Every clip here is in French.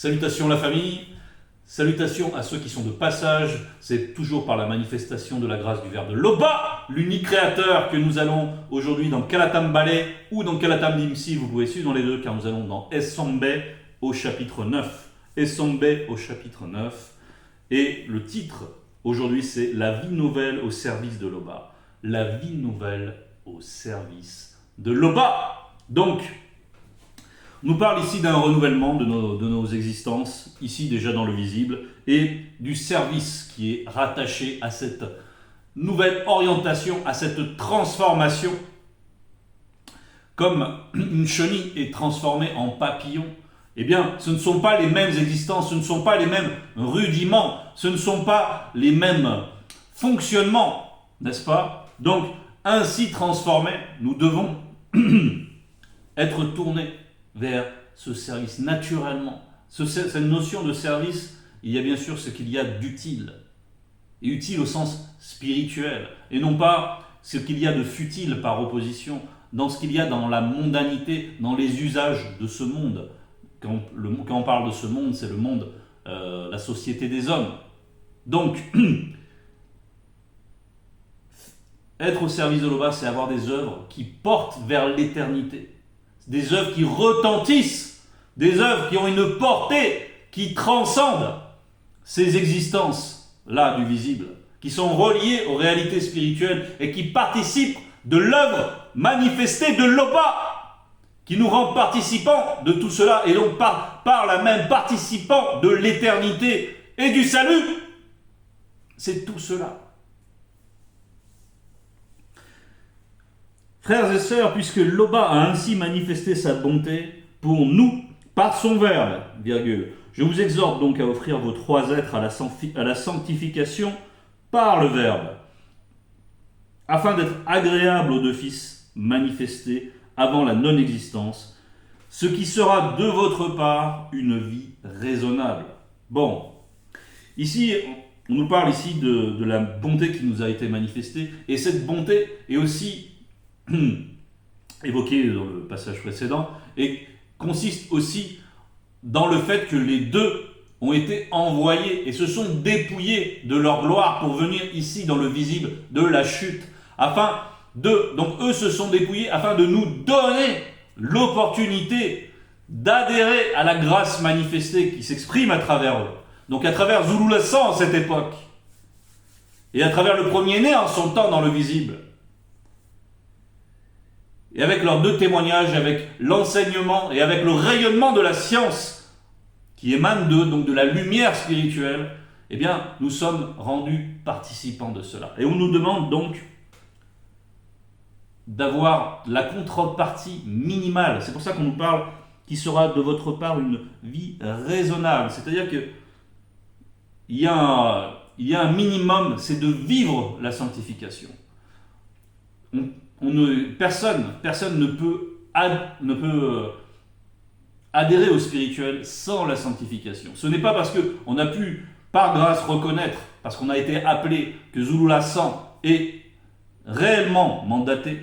Salutations la famille, salutations à ceux qui sont de passage, c'est toujours par la manifestation de la grâce du Verbe Loba, l'unique créateur que nous allons aujourd'hui dans Kalatam Ballet ou dans Kalatam Dimsi, vous pouvez suivre dans les deux car nous allons dans Esombe au chapitre 9. Esombe au chapitre 9 et le titre aujourd'hui c'est La vie nouvelle au service de Loba. La vie nouvelle au service de Loba. Donc, on nous parle ici d'un renouvellement de nos existences, ici déjà dans le visible, et du service qui est rattaché à cette nouvelle orientation, à cette transformation. Comme une chenille est transformée en papillon, eh bien, ce ne sont pas les mêmes existences, ce ne sont pas les mêmes rudiments, ce ne sont pas les mêmes fonctionnements, n'est-ce pas? Donc, ainsi transformés, nous devons être tournés vers ce service naturellement. Cette notion de service, il y a bien sûr ce qu'il y a d'utile. Et utile au sens spirituel. Et non pas ce qu'il y a de futile par opposition, dans ce qu'il y a dans la mondanité, dans les usages de ce monde. Quand on parle de ce monde, c'est le monde, la société des hommes. Donc, être au service de Loba, c'est avoir des œuvres qui portent vers l'éternité. Des œuvres qui retentissent, des œuvres qui ont une portée, qui transcendent ces existences-là du visible, qui sont reliées aux réalités spirituelles et qui participent de l'œuvre manifestée de Loba, qui nous rend participants de tout cela et donc par là même participants de l'éternité et du salut. C'est tout cela. Frères et sœurs, puisque Loba a ainsi manifesté sa bonté pour nous par son Verbe, je vous exhorte donc à offrir vos trois êtres à la sanctification par le Verbe, afin d'être agréable aux deux Fils manifestés avant la non-existence, ce qui sera de votre part une vie raisonnable. Bon, ici, on nous parle ici de la bonté qui nous a été manifestée, et cette bonté est aussi évoqué dans le passage précédent et consiste aussi dans le fait que les deux ont été envoyés et se sont dépouillés de leur gloire pour venir ici dans le visible de la chute donc eux se sont dépouillés afin de nous donner l'opportunité d'adhérer à la grâce manifestée qui s'exprime à travers eux, donc à travers Zululasan en cette époque et à travers le premier-né en son temps dans le visible. Et avec leurs deux témoignages, avec l'enseignement et avec le rayonnement de la science qui émane d'eux, donc de la lumière spirituelle, eh bien, nous sommes rendus participants de cela. Et on nous demande donc d'avoir la contrepartie minimale. C'est pour ça qu'on nous parle qui sera de votre part une vie raisonnable. C'est-à-dire que il y a un minimum, c'est de vivre la sanctification. Personne ne peut adhérer au spirituel sans la sanctification. Ce n'est pas parce qu'on a pu, par grâce, reconnaître, parce qu'on a été appelé, que Zululasan est réellement mandaté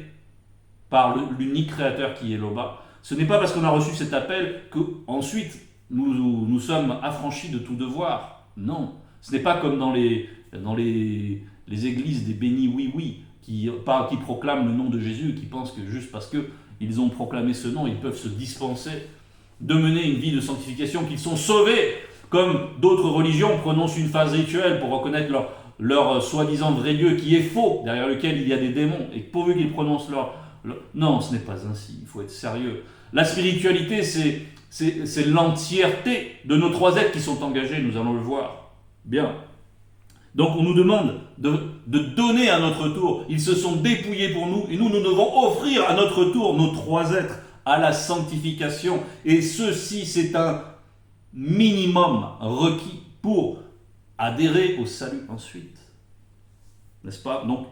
par l'unique créateur qui est Loba. Ce n'est pas parce qu'on a reçu cet appel qu'ensuite nous sommes affranchis de tout devoir. Non, ce n'est pas comme dans les églises des bénis oui-oui, qui proclament le nom de Jésus, qui pensent que juste parce qu'ils ont proclamé ce nom, ils peuvent se dispenser de mener une vie de sanctification, qu'ils sont sauvés, comme d'autres religions prononcent une phase rituelle pour reconnaître leur soi-disant vrai Dieu qui est faux, derrière lequel il y a des démons, et pourvu qu'ils prononcent leur... Non, ce n'est pas ainsi, il faut être sérieux. La spiritualité, c'est l'entièreté de nos trois êtres qui sont engagés, nous allons le voir. Bien. Donc on nous demande de donner à notre tour. Ils se sont dépouillés pour nous et nous devons offrir à notre tour nos trois êtres à la sanctification. Et ceci, c'est un minimum requis pour adhérer au salut ensuite. N'est-ce pas? Donc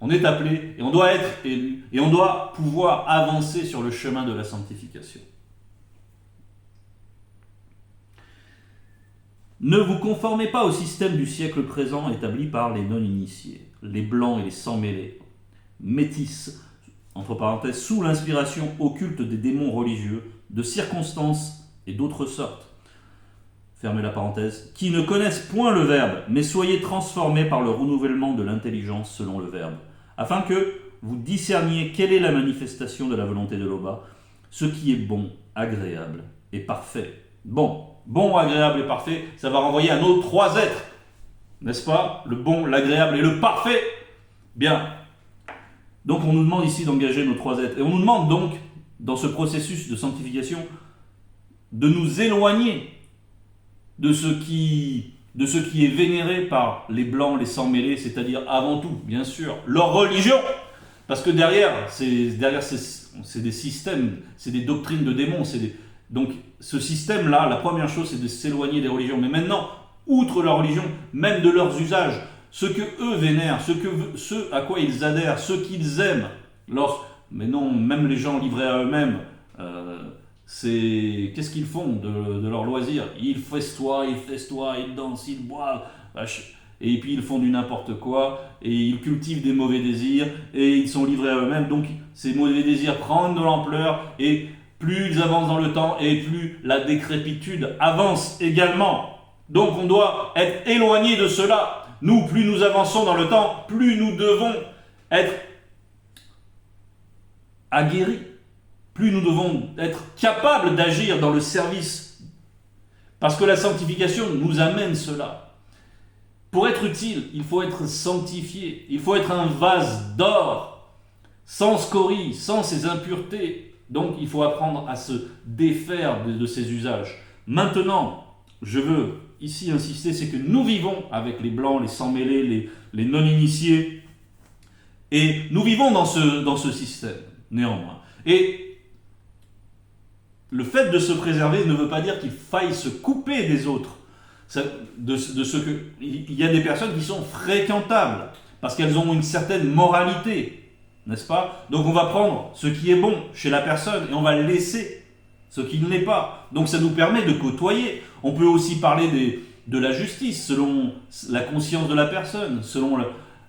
on est appelé et on doit être élu et on doit pouvoir avancer sur le chemin de la sanctification. Ne vous conformez pas au système du siècle présent établi par les non-initiés, les blancs et les sans-mêlés, métis, entre parenthèses, sous l'inspiration occulte des démons religieux, de circonstances et d'autres sortes. fermez la parenthèse, qui ne connaissent point le Verbe, mais soyez transformés par le renouvellement de l'intelligence selon le Verbe, afin que vous discerniez quelle est la manifestation de la volonté de l'Oba, ce qui est bon, agréable et parfait. Bon, agréable et parfait, ça va renvoyer à nos trois êtres, n'est-ce pas? Le bon, l'agréable et le parfait. Bien. Donc on nous demande ici d'engager nos trois êtres. Et on nous demande donc, dans ce processus de sanctification, de nous éloigner de ce qui est vénéré par les blancs, les sans-mêlés, c'est-à-dire avant tout, bien sûr, leur religion. Parce que derrière, c'est des systèmes, c'est des doctrines de démons. Donc ce système-là, la première chose, c'est de s'éloigner des religions. Mais maintenant, outre leur religion, même de leurs usages, ce que eux vénèrent, ce à quoi ils adhèrent, ce qu'ils aiment, mais non, même les gens livrés à eux-mêmes, qu'est-ce qu'ils font de leur loisir? Ils festoient, ils dansent, ils boivent, et puis ils font du n'importe quoi, et ils cultivent des mauvais désirs, et ils sont livrés à eux-mêmes, donc ces mauvais désirs prennent de l'ampleur, et plus ils avancent dans le temps, et plus la décrépitude avance également. Donc on doit être éloigné de cela. Nous, plus nous avançons dans le temps, plus nous devons être aguerris, plus nous devons être capables d'agir dans le service. Parce que la sanctification nous amène cela. Pour être utile, il faut être sanctifié. Il faut être un vase d'or, sans scorie, sans ses impuretés. Donc il faut apprendre à se défaire de ses usages. Maintenant, je veux ici insister, c'est que nous vivons avec les blancs, les sans-mêlés, les non-initiés. Et nous vivons dans ce système, néanmoins. Et le fait de se préserver ne veut pas dire qu'il faille se couper des autres. Il y a des personnes qui sont fréquentables, parce qu'elles ont une certaine moralité, n'est-ce pas? Donc on va prendre ce qui est bon chez la personne et on va laisser ce qui ne l'est pas. Donc ça nous permet de côtoyer. On peut aussi parler de la justice, selon la conscience de la personne, selon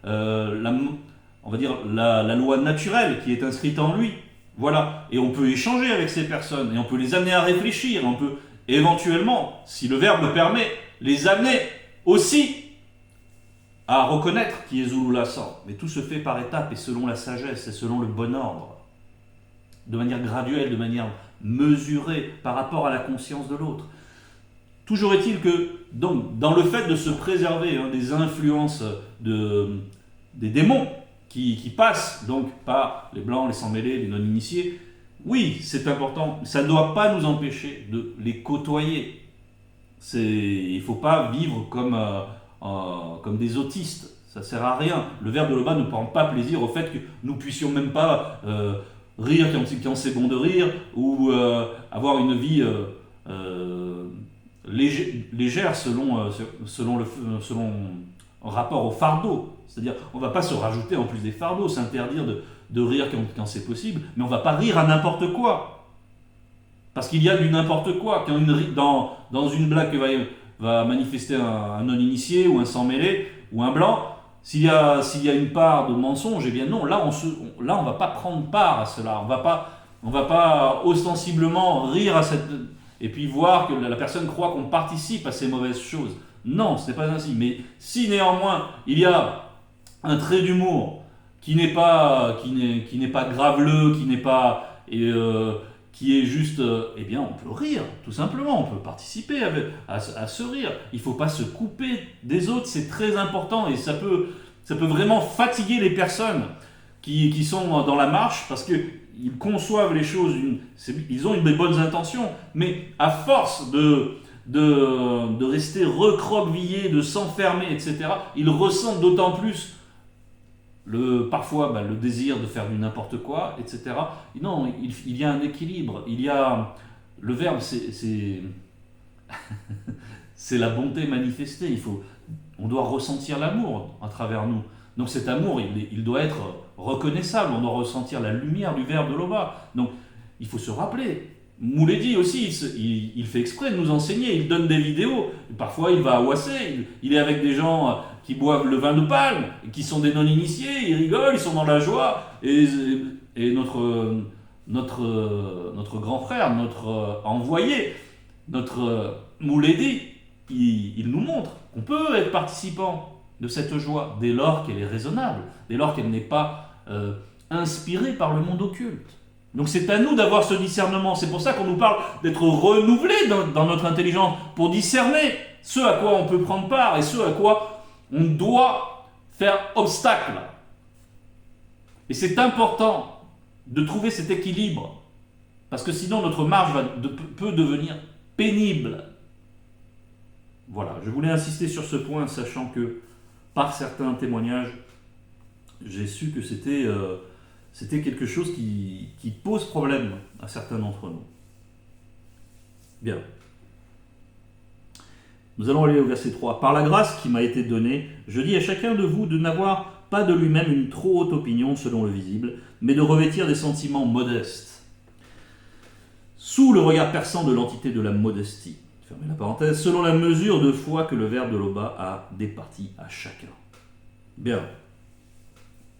on va dire la loi naturelle qui est inscrite en lui. Voilà. Et on peut échanger avec ces personnes, et on peut les amener à réfléchir. On peut éventuellement, si le Verbe le permet, les amener aussi à reconnaître qui est Zululassan. Mais tout se fait par étapes et selon la sagesse et selon le bon ordre. De manière graduelle, de manière mesurée par rapport à la conscience de l'autre. Toujours est-il que, donc, dans le fait de se préserver des influences des démons qui passent donc par les blancs, les sans-mêlés, les non-initiés, oui, c'est important. Ça ne doit pas nous empêcher de les côtoyer. Il ne faut pas vivre comme des autistes. Ça ne sert à rien. Le Verbe de l'Oba ne prend pas plaisir au fait que nous puissions même pas rire quand c'est bon de rire, ou avoir une vie légère selon rapport au fardeau. C'est-à-dire, on ne va pas se rajouter en plus des fardeaux, s'interdire de rire quand c'est possible, mais on ne va pas rire à n'importe quoi. Parce qu'il y a du n'importe quoi. Quand dans une blague que va manifester un non-initié, ou un sans-mêlé, ou un blanc, s'il y a une part de mensonge, eh bien non, là on ne va pas prendre part à cela. On va pas ostensiblement rire à cette... et puis voir que la personne croit qu'on participe à ces mauvaises choses. Non, ce n'est pas ainsi. Mais si néanmoins il y a un trait d'humour qui n'est pas graveleux, qui est juste, eh bien on peut rire, tout simplement, on peut participer à ce rire. Il ne faut pas se couper des autres, c'est très important, et ça peut vraiment fatiguer les personnes qui sont dans la marche, parce qu'ils conçoivent les choses, ils ont des bonnes intentions, mais à force de rester recroquevillés, de s'enfermer, etc., ils ressentent d'autant plus parfois le désir de faire du n'importe quoi, etc. Non, il y a un équilibre. Le Verbe, c'est la bonté manifestée. On doit ressentir l'amour à travers nous. Donc cet amour, il doit être reconnaissable. On doit ressentir la lumière du Verbe de l'Oba. Donc il faut se rappeler. Mouledi aussi, il fait exprès de nous enseigner. Il donne des vidéos. Parfois, il va à Ouassé. Il est avec des gens qui boivent le vin de palme, qui sont des non-initiés. Ils rigolent, ils sont dans la joie. Et notre grand frère, notre envoyé, notre Mouledi, il nous montre qu'on peut être participant de cette joie dès lors qu'elle est raisonnable, dès lors qu'elle n'est pas inspirée par le monde occulte. Donc c'est à nous d'avoir ce discernement. C'est pour ça qu'on nous parle d'être renouvelé dans notre intelligence pour discerner ce à quoi on peut prendre part et ce à quoi on doit faire obstacle. Et c'est important de trouver cet équilibre, parce que sinon notre marche peut devenir pénible. Voilà, je voulais insister sur ce point, sachant que par certains témoignages, j'ai su que c'était quelque chose qui pose problème à certains d'entre nous. Bien. Nous allons aller au verset 3. « Par la grâce qui m'a été donnée, je dis à chacun de vous de n'avoir pas de lui-même une trop haute opinion selon le visible, mais de revêtir des sentiments modestes, sous le regard perçant de l'entité de la modestie. » Fermez la parenthèse. « Selon la mesure de foi que le Verbe de l'Oba a départie à chacun. » Bien.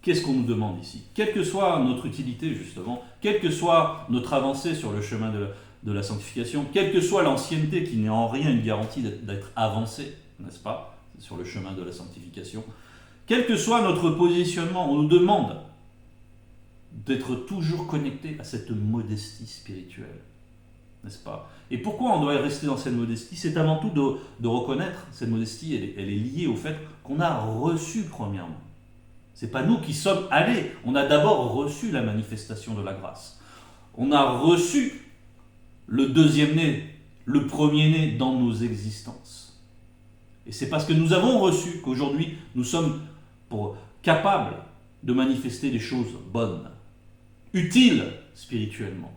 Qu'est-ce qu'on nous demande ici? Quelle que soit notre utilité, justement, quelle que soit notre avancée sur le chemin de la sanctification, quelle que soit l'ancienneté qui n'est en rien une garantie d'être avancée, n'est-ce pas, sur le chemin de la sanctification, quel que soit notre positionnement, on nous demande d'être toujours connecté à cette modestie spirituelle, n'est-ce pas? Et pourquoi on doit rester dans cette modestie? C'est avant tout de reconnaître, cette modestie, elle est liée au fait qu'on a reçu premièrement. Ce n'est pas nous qui sommes allés, on a d'abord reçu la manifestation de la grâce. On a reçu le deuxième-né, le premier-né dans nos existences. Et c'est parce que nous avons reçu qu'aujourd'hui nous sommes capables de manifester des choses bonnes, utiles spirituellement.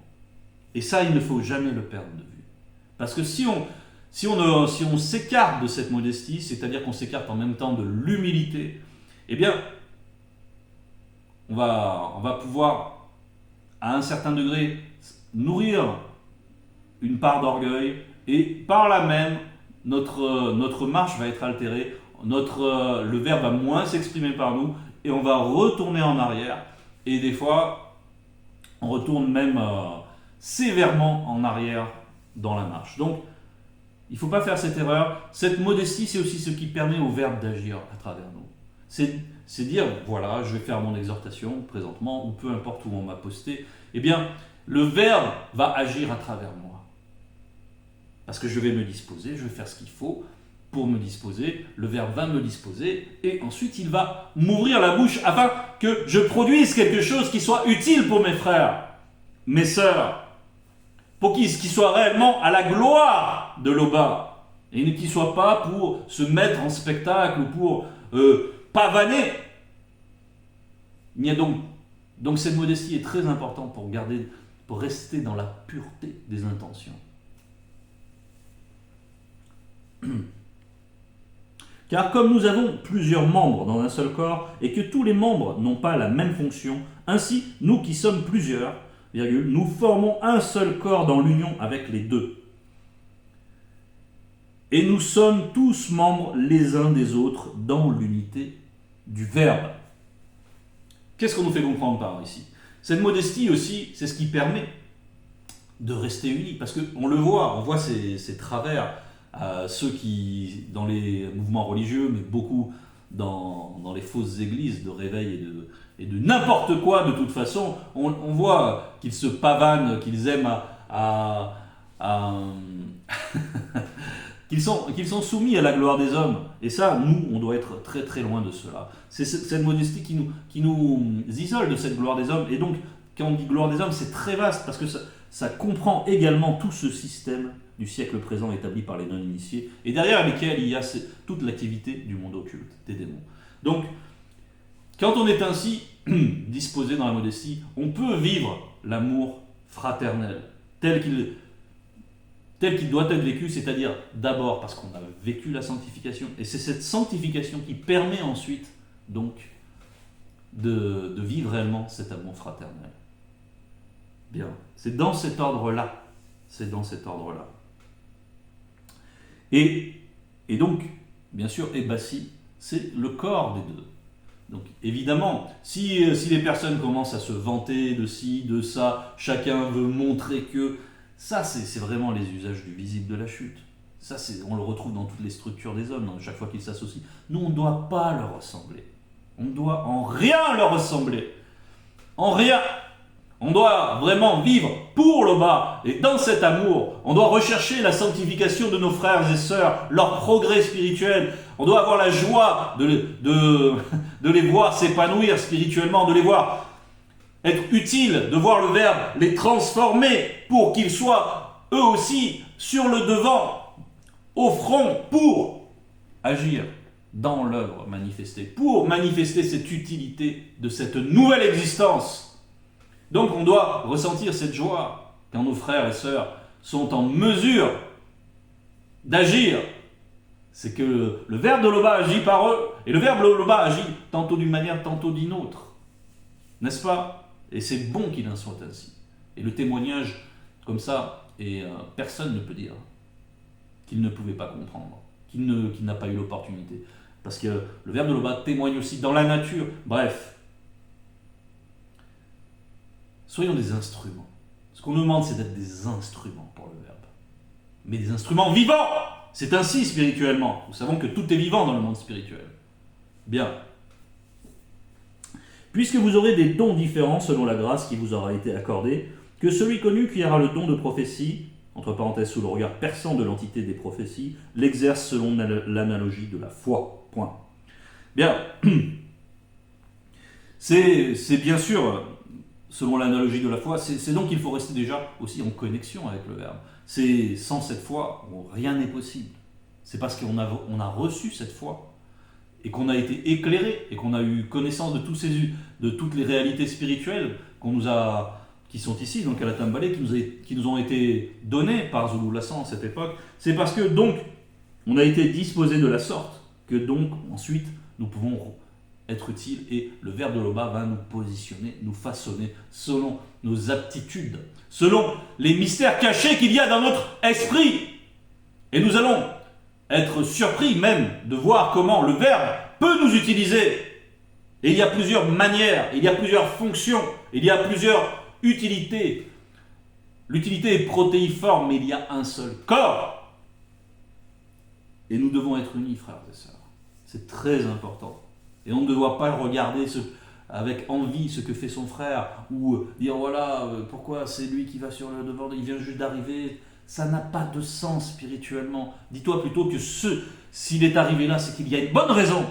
Et ça, il ne faut jamais le perdre de vue. Parce que si on s'écarte de cette modestie, c'est-à-dire qu'on s'écarte en même temps de l'humilité, eh bien, on va pouvoir, à un certain degré, nourrir une part d'orgueil, et par là même, notre marche va être altérée, le verbe va moins s'exprimer par nous, et on va retourner en arrière, et des fois, on retourne même sévèrement en arrière dans la marche. Donc, il ne faut pas faire cette erreur. Cette modestie, c'est aussi ce qui permet au verbe d'agir à travers nous. C'est dire, voilà, je vais faire mon exhortation présentement, ou peu importe où on m'a posté, eh bien, le verbe va agir à travers moi. Parce que je vais me disposer, je vais faire ce qu'il faut pour me disposer, le verbe va me disposer, et ensuite il va m'ouvrir la bouche afin que je produise quelque chose qui soit utile pour mes frères, mes sœurs, pour qu'ils soient réellement à la gloire de l'Oba, et qui ne soient pas pour se mettre en spectacle ou pour pavaner. Il y a donc cette modestie est très importante pour rester dans la pureté des intentions. Car comme nous avons plusieurs membres dans un seul corps, et que tous les membres n'ont pas la même fonction, ainsi, nous qui sommes plusieurs, nous formons un seul corps dans l'union avec les deux. Et nous sommes tous membres les uns des autres dans l'unité du Verbe. Qu'est-ce qu'on nous fait comprendre par ici? Cette modestie aussi, c'est ce qui permet de rester unis, parce qu'on le voit, on voit ces travers, ceux qui, dans les mouvements religieux, mais beaucoup dans les fausses églises de réveil et de n'importe quoi de toute façon, on voit qu'ils se pavanent, qu'ils aiment qu'ils sont soumis à la gloire des hommes. Et ça, nous, on doit être très très loin de cela. C'est cette modestie qui nous isole de cette gloire des hommes. Et donc, quand on dit gloire des hommes, c'est très vaste, parce que ça comprend également tout ce système du siècle présent établi par les non-initiés, et derrière lesquels il y a toute l'activité du monde occulte, des démons. Donc, quand on est ainsi disposé dans la modestie, on peut vivre l'amour fraternel, tel qu'il doit être vécu, c'est-à-dire d'abord parce qu'on a vécu la sanctification, et c'est cette sanctification qui permet ensuite, donc, de vivre réellement cet amour fraternel. Bien, c'est dans cet ordre-là. Et donc, bien sûr, Ebassi, c'est le corps des deux. Donc, évidemment, si les personnes commencent à se vanter de ci, de ça, chacun veut montrer que... Ça, c'est vraiment les usages du visible de la chute. Ça, on le retrouve dans toutes les structures des hommes, chaque fois qu'ils s'associent. Nous, on ne doit pas leur ressembler. On ne doit en rien leur ressembler. En rien. On doit vraiment vivre pour le bas. Et dans cet amour, on doit rechercher la sanctification de nos frères et sœurs, leur progrès spirituel. On doit avoir la joie de les voir s'épanouir spirituellement, de les voir être utiles, de voir le Verbe les transformer pour qu'ils soient eux aussi sur le devant, au front, pour agir dans l'œuvre manifestée, pour manifester cette utilité de cette nouvelle existence. Donc on doit ressentir cette joie quand nos frères et sœurs sont en mesure d'agir. C'est que le Verbe de Loba agit par eux, et le Verbe de Loba agit tantôt d'une manière, tantôt d'une autre. N'est-ce pas? Et c'est bon qu'il en soit ainsi. Et le témoignage comme ça, et personne ne peut dire qu'il ne pouvait pas comprendre, qu'il n'a pas eu l'opportunité. Parce que le Verbe de Loba témoigne aussi dans la nature. Bref, soyons des instruments. Ce qu'on nous demande, c'est d'être des instruments pour le Verbe. Mais des instruments vivants. C'est ainsi spirituellement. Nous savons que tout est vivant dans le monde spirituel. Bien. Puisque vous aurez des dons différents selon la grâce qui vous aura été accordée, que celui connu qui aura le don de prophétie, entre parenthèses sous le regard perçant de l'entité des prophéties, l'exerce selon l'analogie de la foi. Point. Bien. C'est bien sûr, selon l'analogie de la foi, c'est donc qu'il faut rester déjà aussi en connexion avec le Verbe. C'est sans cette foi, rien n'est possible. C'est parce qu'on a reçu cette foi et qu'on a été éclairé et qu'on a eu connaissance de toutes les réalités spirituelles qui sont ici, donc à la Tambalé, qui nous ont été données par Zulou Lassan à cette époque. C'est parce que donc on a été disposé de la sorte que donc ensuite nous pouvons être utiles et le Verbe de Loba va nous positionner, nous façonner selon nos aptitudes, selon les mystères cachés qu'il y a dans notre esprit. Et nous allons être surpris même de voir comment le Verbe peut nous utiliser. Et il y a plusieurs manières, il y a plusieurs fonctions, il y a plusieurs utilités. L'utilité est protéiforme, mais il y a un seul corps. Et nous devons être unis, frères et sœurs. C'est très important. Et on ne doit pas regarder avec envie ce que fait son frère, ou dire voilà, pourquoi c'est lui qui va sur le devant, il vient juste d'arriver. Ça n'a pas de sens spirituellement. Dis-toi plutôt que s'il est arrivé là, c'est qu'il y a une bonne raison.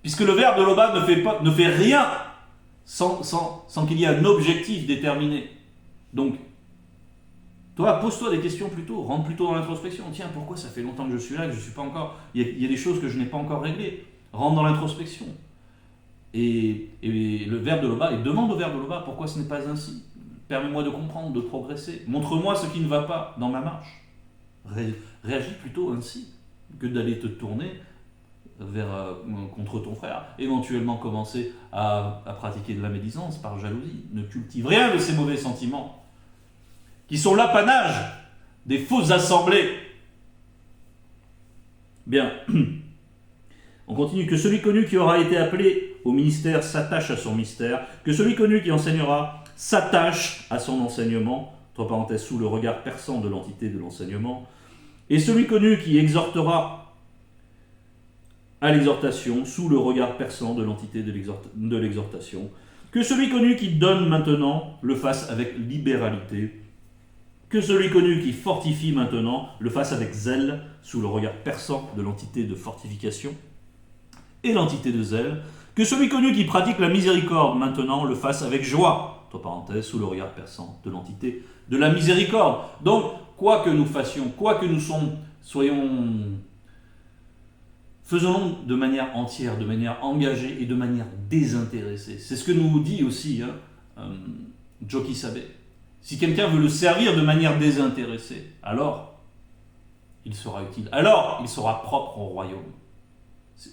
Puisque le Verbe de Loba ne fait rien sans qu'il y ait un objectif déterminé. Donc, toi, pose-toi des questions plutôt, rentre plutôt dans l'introspection. Tiens, pourquoi ça fait longtemps que je suis là, que je ne suis pas encore... Il y a des choses que je n'ai pas encore réglées. Rentre dans l'introspection. Et le Verbe de Loba, et demande au Verbe de Loba pourquoi ce n'est pas ainsi. Permets-moi de comprendre, de progresser. Montre-moi ce qui ne va pas dans ma marche. Réagis plutôt ainsi que d'aller te tourner contre ton frère. Éventuellement commencer à pratiquer de la médisance par jalousie. Ne cultive rien de ces mauvais sentiments qui sont l'apanage des fausses assemblées. Bien. On continue. Que celui connu qui aura été appelé au ministère s'attache à son mystère. Que celui connu qui enseignera s'attache à son enseignement, entre parenthèses sous le regard perçant de l'entité de l'enseignement. Et celui connu qui exhortera à l'exhortation, sous le regard perçant de l'entité de l'exhortation. Que celui connu qui donne maintenant le fasse avec libéralité. Que celui connu qui fortifie maintenant le fasse avec zèle, sous le regard perçant de l'entité de fortification et l'entité de zèle. Que celui connu qui pratique la miséricorde maintenant le fasse avec joie, entre parenthèses, sous le regard perçant de l'entité de la miséricorde. Donc, quoi que nous fassions, quoi que nous faisons-le de manière entière, de manière engagée et de manière désintéressée. C'est ce que nous dit aussi Joki Sabe. Si quelqu'un veut le servir de manière désintéressée, alors il sera utile. Alors il sera propre au royaume.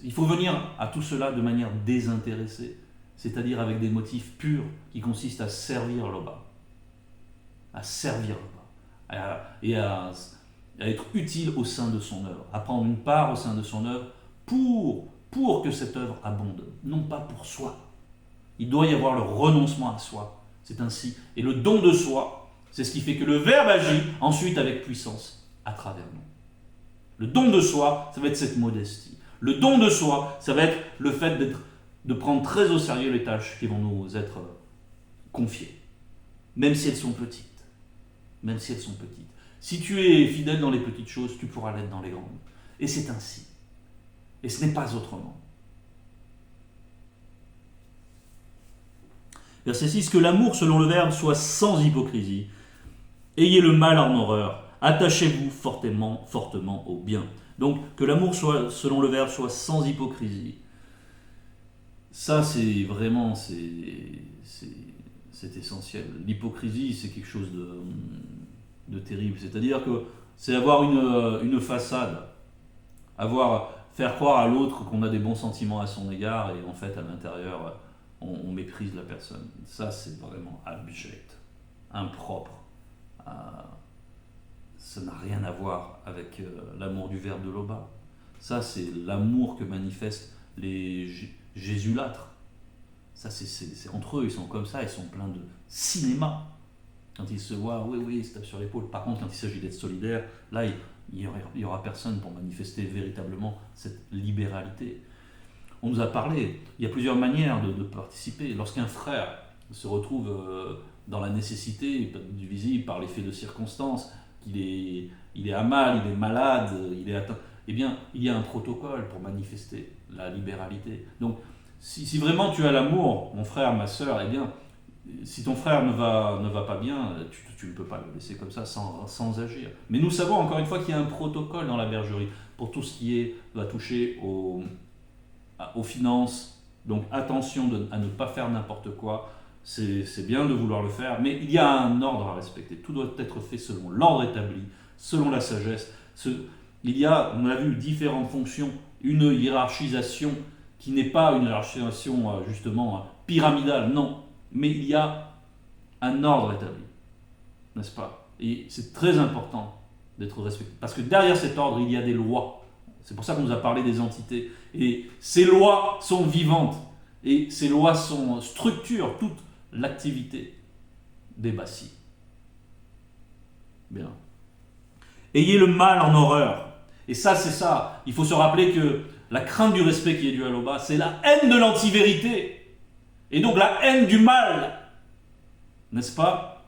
Il faut venir à tout cela de manière désintéressée, c'est-à-dire avec des motifs purs qui consistent à servir Loba. À servir Loba. Et à être utile au sein de son œuvre. À prendre une part au sein de son œuvre pour que cette œuvre abonde, non pas pour soi. Il doit y avoir le renoncement à soi. C'est ainsi. Et le don de soi, c'est ce qui fait que le Verbe agit ensuite avec puissance à travers nous. Le don de soi, ça va être cette modestie. Le don de soi, ça va être le fait de prendre très au sérieux les tâches qui vont nous être confiées, même si elles sont petites. Même si elles sont petites. Si tu es fidèle dans les petites choses, tu pourras l'être dans les grandes. Et c'est ainsi. Et ce n'est pas autrement. Verset 6, que l'amour selon le Verbe soit sans hypocrisie. Ayez le mal en horreur. Attachez-vous fortement au bien. Donc, que l'amour soit, selon le Verbe soit sans hypocrisie. Ça, c'est vraiment, c'est essentiel. L'hypocrisie, c'est quelque chose de terrible. C'est-à-dire que c'est avoir une façade, faire croire à l'autre qu'on a des bons sentiments à son égard et en fait, à l'intérieur, on méprise la personne. Ça, c'est vraiment abject, impropre. Ça n'a rien à voir avec l'amour du Verbe de Loba. Ça, c'est l'amour que manifestent les jésulâtres. Ça, c'est entre eux, ils sont comme ça, ils sont pleins de cinéma. Quand ils se voient, oui, ils se tapent sur l'épaule. Par contre, quand il s'agit d'être solidaire, là, il y aura personne pour manifester véritablement cette libéralité. On nous a parlé, il y a plusieurs manières de participer. Lorsqu'un frère se retrouve dans la nécessité, visible par l'effet de circonstances, il est à mal, il est malade, il est atteint, eh bien, il y a un protocole pour manifester la libéralité. Donc, si vraiment tu as l'amour, mon frère, ma sœur, eh bien, si ton frère ne va pas bien, tu ne peux pas le laisser comme ça sans agir. Mais nous savons encore une fois qu'il y a un protocole dans la bergerie pour tout ce qui va toucher aux finances. Donc attention à ne pas faire n'importe quoi. C'est bien de vouloir le faire, mais il y a un ordre à respecter. Tout doit être fait selon l'ordre établi, selon la sagesse. Il y a, on a vu, différentes fonctions, une hiérarchisation qui n'est pas une hiérarchisation justement pyramidale, non, mais il y a un ordre établi, n'est-ce pas? Et c'est très important d'être respecté, parce que derrière cet ordre, il y a des lois. C'est pour ça qu'on nous a parlé des entités. Et ces lois sont vivantes, et ces lois structurent toute l'activité des bâtis. Bien. Ayez le mal en horreur. Et ça, c'est ça. Il faut se rappeler que la crainte du respect qui est due à Loba, c'est la haine de l'antivérité. Et donc la haine du mal. N'est-ce pas?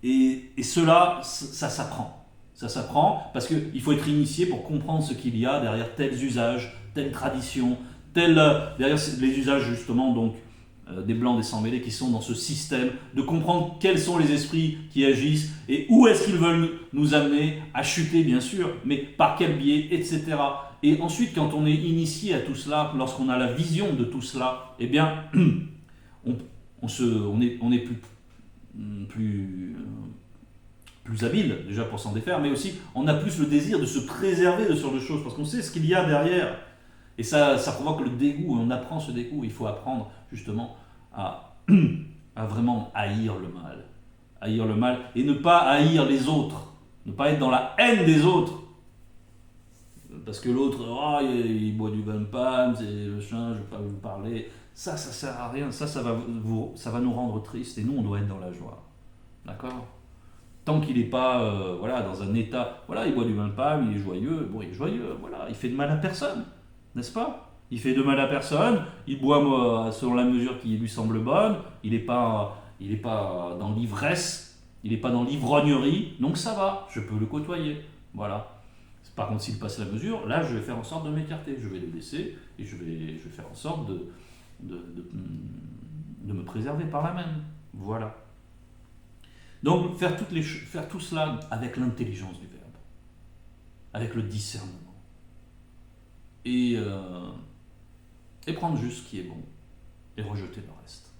Et cela, ça s'apprend. Ça s'apprend parce qu'il faut être initié pour comprendre ce qu'il y a derrière tels usages, telles traditions, derrière les usages justement donc des blancs, des sans-mêlés qui sont dans ce système, de comprendre quels sont les esprits qui agissent et où est-ce qu'ils veulent nous amener à chuter bien sûr, mais par quel biais, etc. Et ensuite, quand on est initié à tout cela, lorsqu'on a la vision de tout cela, eh bien, on est plus habile déjà pour s'en défaire, mais aussi on a plus le désir de se préserver de ce genre de choses, parce qu'on sait ce qu'il y a derrière. Et ça provoque le dégoût, et on apprend ce dégoût. Il faut apprendre justement à vraiment haïr le mal. Haïr le mal et ne pas haïr les autres. Ne pas être dans la haine des autres. Parce que l'autre, il boit du vin de palme, c'est le chien, je ne vais pas vous parler. Ça sert à rien. Ça va nous rendre tristes. Et nous, on doit être dans la joie. D'accord? Tant qu'il n'est pas dans un état, il boit du vin de palme, il est joyeux, il est joyeux, il fait de mal à personne. N'est-ce pas? Il fait de mal à personne, il boit selon la mesure qui lui semble bonne, il n'est pas dans l'ivresse, il n'est pas dans l'ivrognerie, donc ça va, je peux le côtoyer. Voilà. Par contre, s'il passe la mesure, là, je vais faire en sorte de m'écarter, je vais le laisser et je vais faire en sorte de me préserver par la même. Voilà. Donc, faire tout cela avec l'intelligence du Verbe, avec le discernement. Et prendre juste ce qui est bon et rejeter le reste.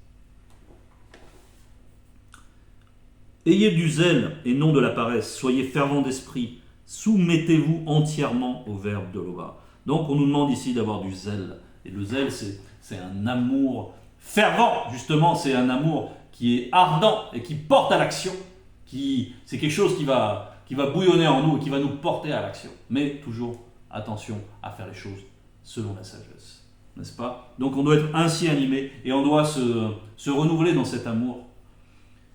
Ayez du zèle et non de la paresse, soyez fervents d'esprit, soumettez-vous entièrement au Verbe de Loba. Donc on nous demande ici d'avoir du zèle. Et le zèle, c'est un amour fervent, justement, c'est un amour qui est ardent et qui porte à l'action. C'est quelque chose qui va bouillonner en nous et qui va nous porter à l'action. Mais toujours, attention à faire les choses selon la sagesse. N'est-ce pas? Donc on doit être ainsi animé et on doit se renouveler dans cet amour.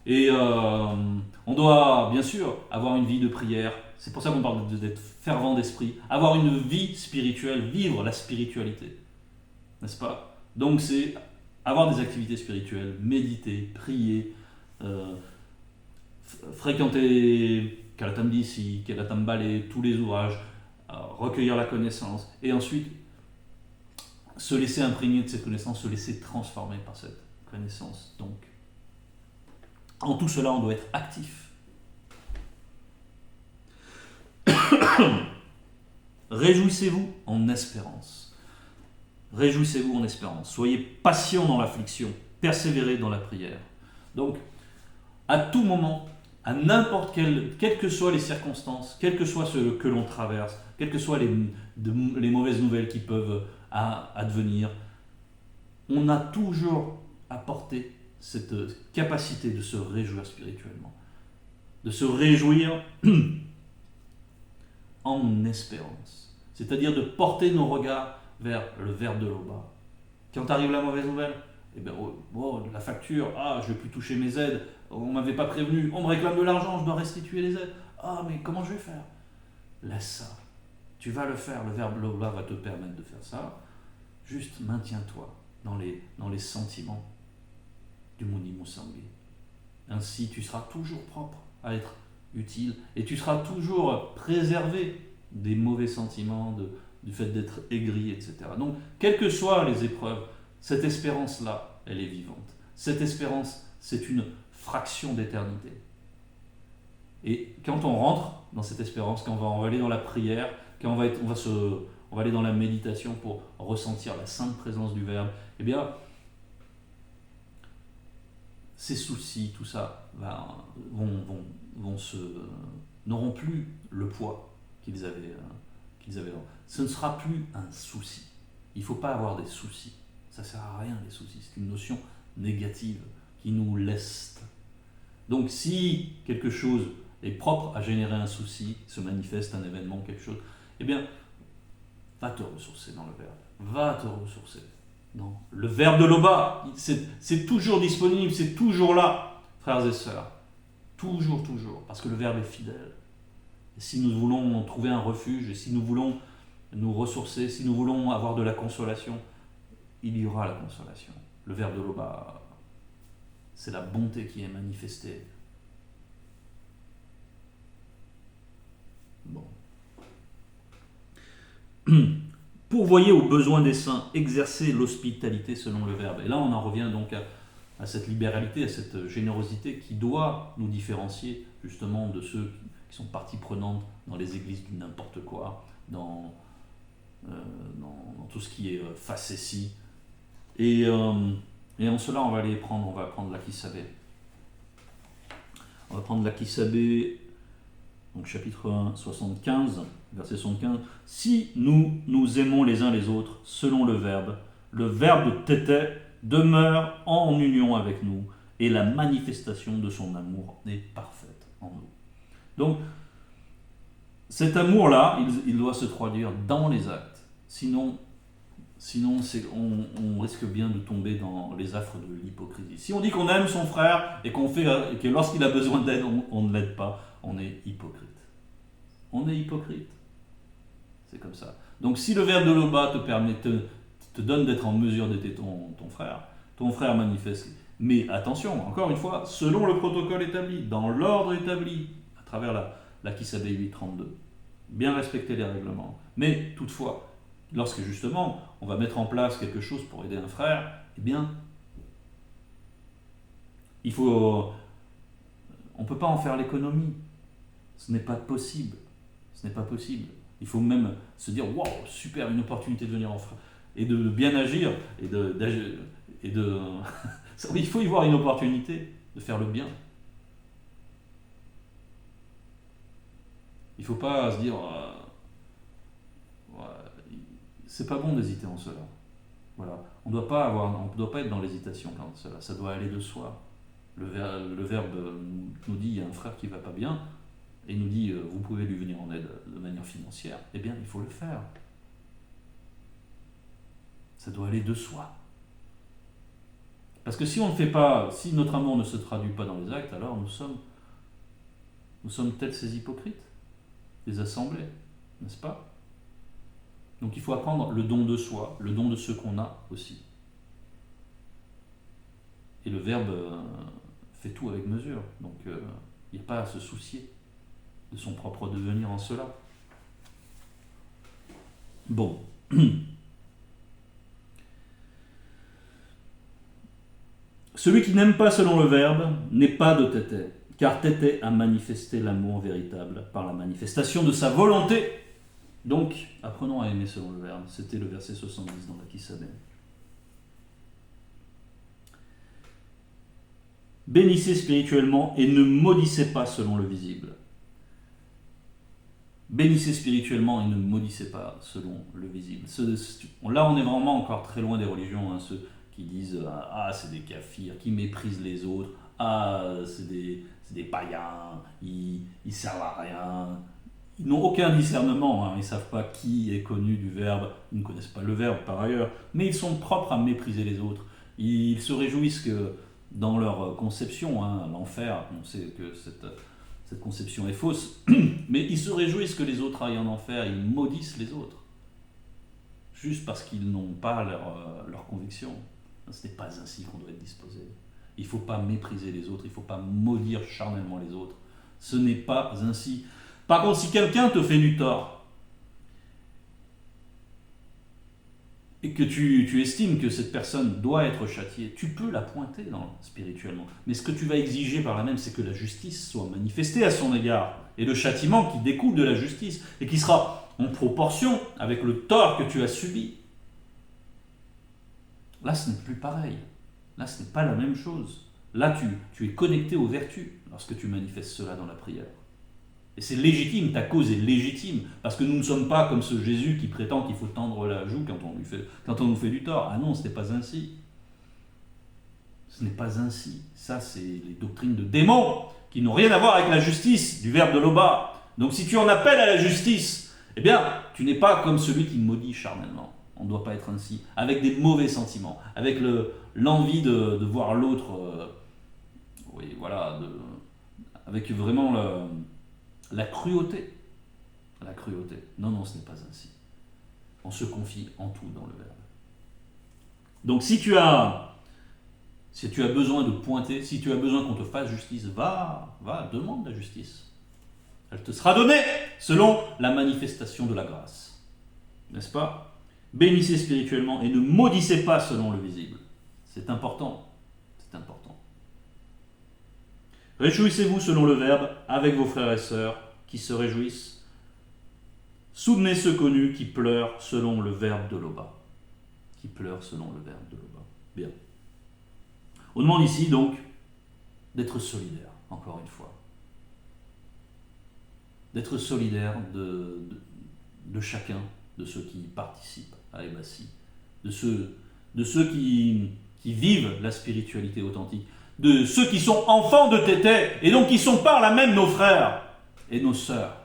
Et on doit bien sûr avoir une vie de prière c'est pour ça qu'on parle d'être fervent d'esprit, avoir une vie spirituelle, vivre la spiritualité, n'est-ce pas? Donc c'est avoir des activités spirituelles, méditer, prier, fréquenter Kalatambisi, Kalatambale, tous les ouvrages, recueillir la connaissance, et ensuite se laisser imprégner de cette connaissance, se laisser transformer par cette connaissance. Donc, en tout cela, on doit être actif. Réjouissez-vous en espérance. Réjouissez-vous en espérance. Soyez patient dans l'affliction. Persévérez dans la prière. Donc, à tout moment, à n'importe quelles que soient les circonstances, quel que soit ce que l'on traverse, quelles que soient les mauvaises nouvelles qui peuvent advenir, on a toujours apporté cette capacité de se réjouir spirituellement, de se réjouir en espérance, c'est-à-dire de porter nos regards vers le verbe de l'Oba. Quand arrive la mauvaise nouvelle, eh bien, la facture, je ne vais plus toucher mes aides, on ne m'avait pas prévenu, on me réclame de l'argent, je dois restituer les aides, mais comment je vais faire? Laisse ça, tu vas le faire, le verbe de l'Oba va te permettre de faire ça, juste maintiens-toi dans les sentiments du Muni Musambi. Ainsi, tu seras toujours propre à être utile et tu seras toujours préservé des mauvais sentiments, du fait d'être aigri, etc. Donc, quelles que soient les épreuves, cette espérance-là, elle est vivante. Cette espérance, c'est une fraction d'éternité. Et quand on rentre dans cette espérance, quand on va aller dans la prière, quand on va aller dans la méditation pour ressentir la sainte présence du Verbe, eh bien, ces soucis, tout ça, n'auront plus le poids qu'ils avaient. Ce ne sera plus un souci. Il ne faut pas avoir des soucis. Ça ne sert à rien, les soucis. C'est une notion négative qui nous leste. Donc, si quelque chose est propre à générer un souci, se manifeste un événement, quelque chose, eh bien, va te ressourcer dans le Verbe. Va te ressourcer dans le Verbe de l'Oba. C'est toujours disponible, c'est toujours là, frères et sœurs. Toujours, toujours. Parce que le Verbe est fidèle. Et si nous voulons trouver un refuge, et si nous voulons nous ressourcer, si nous voulons avoir de la consolation, il y aura la consolation. Le Verbe de l'Oba, c'est la bonté qui est manifestée. Bon. Pourvoyez aux besoins des saints, exercez l'hospitalité selon le Verbe. Et là, on en revient donc à cette libéralité, à cette générosité qui doit nous différencier justement de ceux qui sont partie prenante dans les églises du n'importe quoi, dans tout ce qui est facétie. Et en cela, on va prendre l'Akisabé. On va prendre l'Akisabé, donc chapitre 1, 75, verset 75. Si nous nous aimons les uns les autres selon le Verbe tété demeure en union avec nous et la manifestation de son amour est parfaite en nous. Donc, cet amour-là, il doit se traduire dans les actes. Sinon on risque bien de tomber dans les affres de l'hypocrisie. Si on dit qu'on aime son frère et que lorsqu'il a besoin d'aide, on ne l'aide pas, on est hypocrite. On est hypocrite. C'est comme ça. Donc si le Verbe de l'Oba te donne d'être en mesure d'aider ton frère manifeste. Mais attention, encore une fois, selon le protocole établi, dans l'ordre établi, à travers la Kisabé 832. Bien respecter les règlements. Mais toutefois, lorsque justement on va mettre en place quelque chose pour aider un frère, eh bien, on ne peut pas en faire l'économie. Ce n'est pas possible. Ce n'est pas possible. Il faut même se dire, waouh, super, une opportunité de venir en frère. Et de bien agir, il faut y voir une opportunité de faire le bien. Il ne faut pas se dire, c'est pas bon d'hésiter en cela. Voilà. On ne doit pas être dans l'hésitation quand cela. Ça doit aller de soi. Le Verbe nous dit, il y a un frère qui ne va pas bien, et nous dit, vous pouvez lui venir en aide de manière financière. Eh bien, il faut le faire. Ça doit aller de soi. Parce que si on ne fait pas, si notre amour ne se traduit pas dans les actes, alors nous sommes tels ces hypocrites. des assemblées, n'est-ce pas? Donc il faut apprendre le don de soi, le don de ce qu'on a aussi. Et le Verbe fait tout avec mesure, donc il n'y a pas à se soucier de son propre devenir en cela. Bon. Celui qui n'aime pas selon le Verbe n'est pas de Tété, car Tété a manifesté l'amour véritable par la manifestation de sa volonté. Donc, apprenons à aimer selon le Verbe. C'était le verset 70 dans la Kisabé. Bénissez spirituellement et ne maudissez pas selon le visible. Bénissez spirituellement et ne maudissez pas selon le visible. Là, on est vraiment encore très loin des religions, hein, ceux qui disent « Ah, c'est des kafirs, qui méprisent les autres. Ah, c'est des païens, ils servent à rien. » Ils n'ont aucun discernement, hein, ils ne savent pas qui est connu du Verbe, ils ne connaissent pas le Verbe par ailleurs, mais ils sont propres à mépriser les autres. Ils se réjouissent que dans leur conception, hein, l'enfer, on sait que cette conception est fausse, mais ils se réjouissent que les autres aillent en enfer, ils maudissent les autres, juste parce qu'ils n'ont pas leur conviction. Ce n'est pas ainsi qu'on doit être disposé. Il ne faut pas mépriser les autres, il ne faut pas maudire charnellement les autres. Ce n'est pas ainsi. Par contre, si quelqu'un te fait du tort, et que tu estimes que cette personne doit être châtiée, tu peux la pointer spirituellement. Mais ce que tu vas exiger par là même, c'est que la justice soit manifestée à son égard, et le châtiment qui découle de la justice, et qui sera en proportion avec le tort que tu as subi. Là, ce n'est plus pareil. Là, ce n'est pas la même chose. Là, tu es connecté aux vertus lorsque tu manifestes cela dans la prière. Et c'est légitime, ta cause est légitime, parce que nous ne sommes pas comme ce Jésus qui prétend qu'il faut tendre la joue quand on nous fait du tort. Ah non, ce n'est pas ainsi. Ce n'est pas ainsi. Ça, c'est les doctrines de démons qui n'ont rien à voir avec la justice du Verbe de Loba. Donc si tu en appelles à la justice, eh bien, tu n'es pas comme celui qui maudit charnellement. On ne doit pas être ainsi, avec des mauvais sentiments, avec l'envie de voir l'autre, oui, voilà, avec vraiment la cruauté. La cruauté. Non, non, ce n'est pas ainsi. On se confie en tout dans le Verbe. Donc si tu as besoin de pointer, si tu as besoin qu'on te fasse justice, va, demande la justice. Elle te sera donnée selon la manifestation de la grâce. N'est-ce pas? Bénissez spirituellement et ne maudissez pas selon le visible. C'est important. C'est important. Réjouissez-vous selon le Verbe avec vos frères et sœurs qui se réjouissent. Soutenez ceux connus qui pleurent selon le Verbe de Loba. Qui pleurent selon le Verbe de Loba. Bien. On demande ici donc d'être solidaire, encore une fois. D'être solidaire de chacun de ceux qui participent à Ebassi, de ceux qui vivent la spiritualité authentique, de ceux qui sont enfants de Tété, et donc qui sont par là même nos frères et nos sœurs.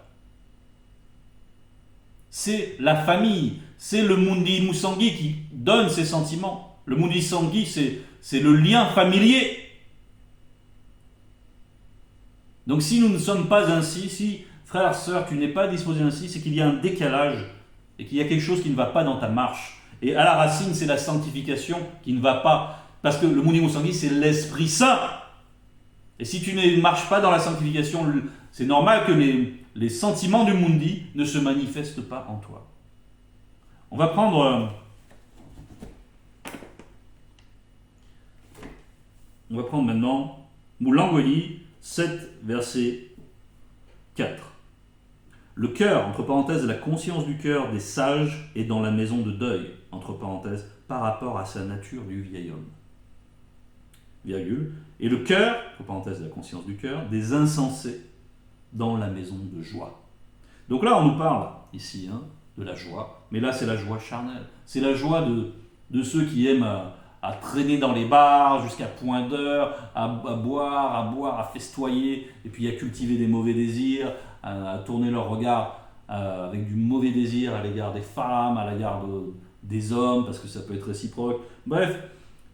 C'est la famille, c'est le Mundi Musangi qui donne ces sentiments. Le Mundi Musangi, c'est le lien familier. Donc si nous ne sommes pas ainsi, si, frère, sœur, tu n'es pas disposé ainsi, c'est qu'il y a un décalage et qu'il y a quelque chose qui ne va pas dans ta marche. Et à la racine, c'est la sanctification qui ne va pas. Parce que le Mundi Musangi, c'est l'Esprit Saint. Et si tu ne marches pas dans la sanctification, c'est normal que les sentiments du Mundi ne se manifestent pas en toi. On va prendre maintenant Moulangoli 7, verset 4. Le cœur, entre parenthèses, la conscience du cœur des sages est dans la maison de deuil, entre parenthèses, par rapport à sa nature du vieil homme. Virgule. Et le cœur, entre parenthèses, la conscience du cœur, des insensés dans la maison de joie. Donc là, on nous parle ici de la joie, mais là, c'est la joie charnelle. C'est la joie de ceux qui aiment à traîner dans les bars jusqu'à point d'heure, à boire, à festoyer, et puis à cultiver des mauvais désirs, à tourner leur regard avec du mauvais désir à l'égard des femmes, à l'égard des hommes, parce que ça peut être réciproque. Bref,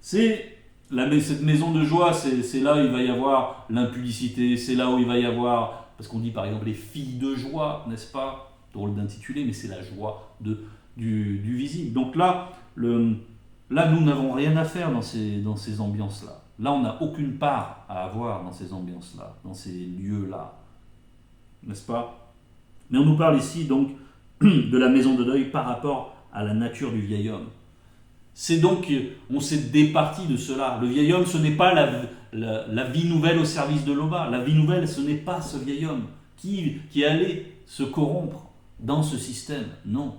cette maison de joie, c'est là où il va y avoir l'impudicité, c'est là où il va y avoir parce qu'on dit par exemple les filles de joie, n'est-ce pas? Drôle d'intitulé, mais c'est la joie du visible. Donc là, nous n'avons rien à faire dans ces ambiances-là. Là, on n'a aucune part à avoir dans ces ambiances-là, dans ces lieux-là, n'est-ce pas? Mais on nous parle ici donc de la maison de deuil par rapport à la nature du vieil homme. C'est donc, on s'est départi de cela. Le vieil homme, ce n'est pas la vie nouvelle au service de Loba. La vie nouvelle, ce n'est pas ce vieil homme qui allait se corrompre dans ce système. Non.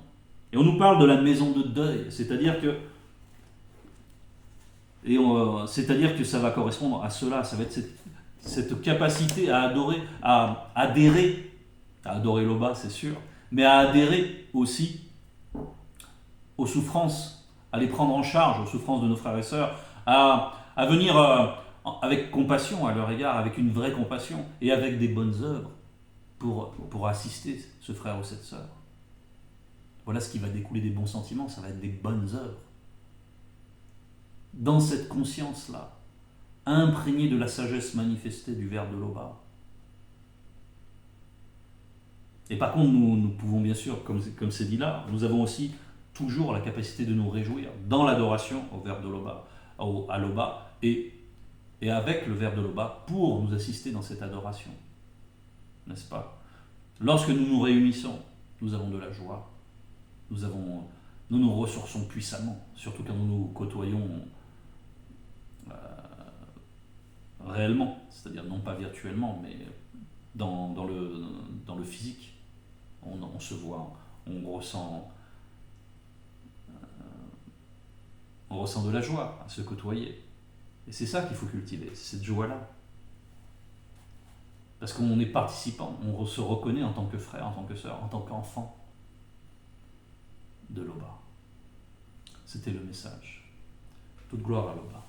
Et on nous parle de la maison de deuil, c'est-à-dire que ça va correspondre à cela. Ça va être cette capacité à adorer, à adhérer Loba, c'est sûr, mais à adhérer aussi aux souffrances, à les prendre en charge, aux souffrances de nos frères et sœurs, à venir avec compassion à leur égard, avec une vraie compassion et avec des bonnes œuvres pour assister ce frère ou cette sœur. Voilà ce qui va découler des bons sentiments, ça va être des bonnes œuvres. Dans cette conscience-là, imprégnée de la sagesse manifestée du Verbe de Loba. Et par contre, nous pouvons bien sûr, comme c'est dit là, nous avons aussi toujours la capacité de nous réjouir dans l'adoration au Verbe de Loba, à Loba, et avec le Verbe de Loba pour nous assister dans cette adoration. N'est-ce pas? Lorsque nous nous réunissons, nous avons de la joie. Nous nous ressourçons puissamment, surtout quand nous nous côtoyons réellement, c'est-à-dire non pas virtuellement, mais dans le physique. On se voit, on ressent de la joie à se côtoyer. Et c'est ça qu'il faut cultiver, c'est cette joie-là. Parce qu'on est participant, on se reconnaît en tant que frère, en tant que sœur, en tant qu'enfant de Loba. C'était le message. Toute gloire à Loba.